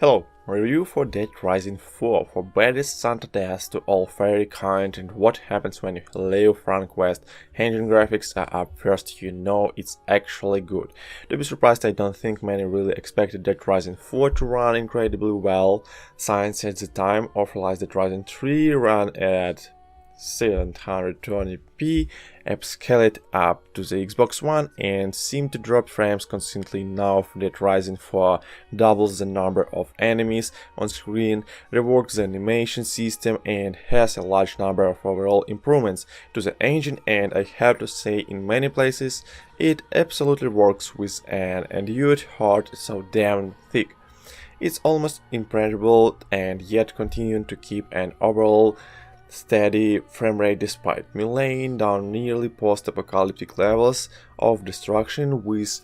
Hello, review for Dead Rising 4 for baddest Santa Death to all fairy kind and what happens when you leave FranQuest. Engine graphics are up first, you know it's actually good. To be surprised, I don't think many really expected Dead Rising 4 to run incredibly well. Science at the time authorized Dead Rising 3 run at 720p, upscaled up to the Xbox One and seemed to drop frames constantly. Now Dead Rising 4 doubles the number of enemies on screen, reworks the animation system and has a large number of overall improvements to the engine, and I have to say in many places it absolutely works with an Endured heart so damn thick. It's almost impenetrable and yet continuing to keep an overall steady framerate despite me laying down nearly post-apocalyptic levels of destruction with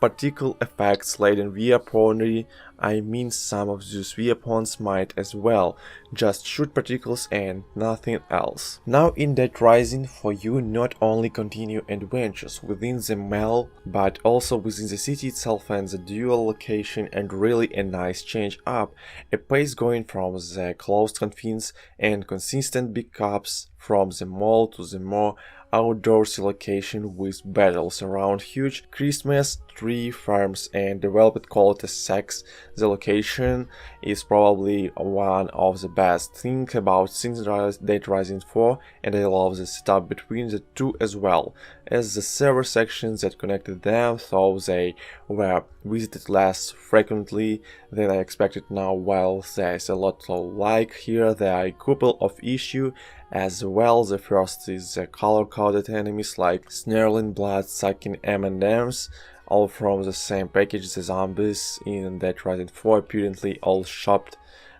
particle effects laden weaponry. I mean, some of those weapons might as well just shoot particles and nothing else. Now in Dead Rising, for you not only continue adventures within the mall, but also within the city itself and the dual location, and really a nice change up, a pace going from the closed confines and consistent pickups from the mall to the more outdoorsy location with battles around huge Christmas tree farms and developed quality sex. The location is probably one of the best things about Dead Rising 4, and I love the setup between the two as well as the server sections that connected them, though they were visited less frequently than I expected now. While there's a lot to like here, there are a couple of issues as well. The first is the color-coded enemies like snarling blood-sucking M&Ms, all from the same package. The zombies in Dead Rising 4 apparently all shopped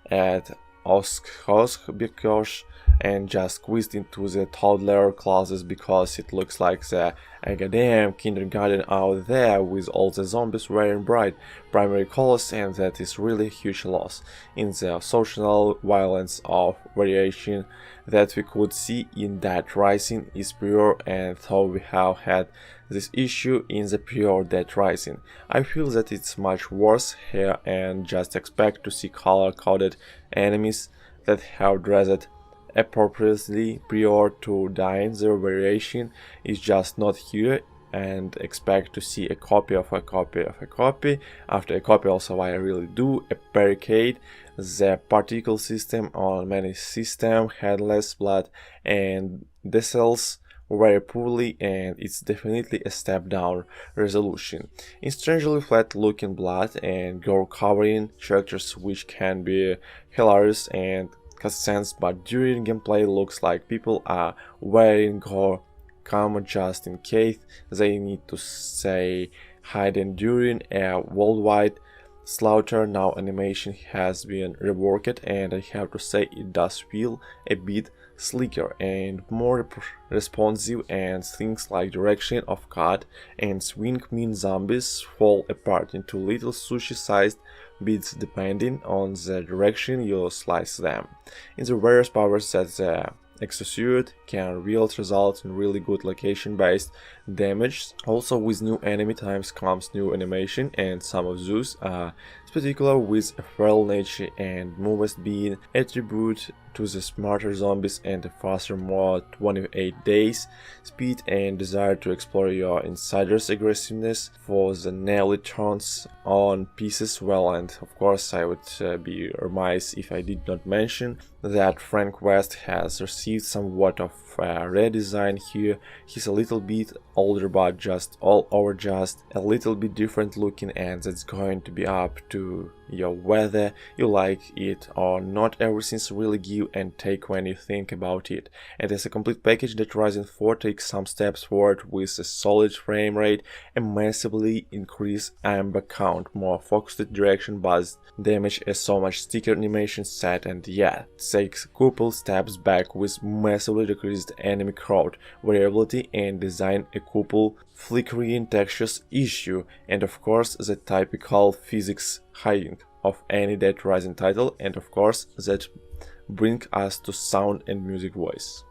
at Oshkosh and just squeezed into the toddler classes because it looks like the goddamn kindergarten out there with all the zombies wearing bright primary colors, and that is really a huge loss in the social violence of variation that we could see in Dead Rising is pure, and though we have had this issue in the pure Dead Rising, I feel that it's much worse here and just expect to see color-coded enemies that have dressed appropriately prior to dying. The variation is just not here, and expect to see a copy of a copy of a copy after a copy. Also, I really do a barricade. The particle system on many systems had less blood and decels very poorly, and it's definitely a step down resolution. In strangely flat looking blood and gore covering characters, which can be hilarious and cutscenes, but during gameplay looks like people are wearing gore camo just in case they need to say hiding during a worldwide slaughter. Now animation has been reworked, and I have to say it does feel a bit slicker and more responsive, and things like direction of cut and swing mean zombies fall apart into little sushi-sized bits depending on the direction you slice them. In the various powers that the exosuit can wield result in really good location-based damage. Also with new enemy types comes new animation, and some of those are particular with a feral nature and movement being attribute to the smarter zombies and a faster, more 28 days speed and desire to explore your insider's aggressiveness for the nearly turns on pieces well. And of course I would be remiss if I did not mention that FranQuest has received somewhat of a redesign here. He's a little bit older, but just all over just a little bit different looking, and that's going to be up to you whether you like it or not. Everything's really give and take when you think about it, and as a complete package Dead Rising 4 takes some steps forward with a solid frame rate, a massively increased amber count, more focused direction buzz damage, a so much sticker animation set, and yeah, takes a couple steps back with massively decreased enemy crowd variability and design a couple flickering textures issue, and of course the typical physics hiding of any Dead Rising title, and of course that bring us to sound and music voice.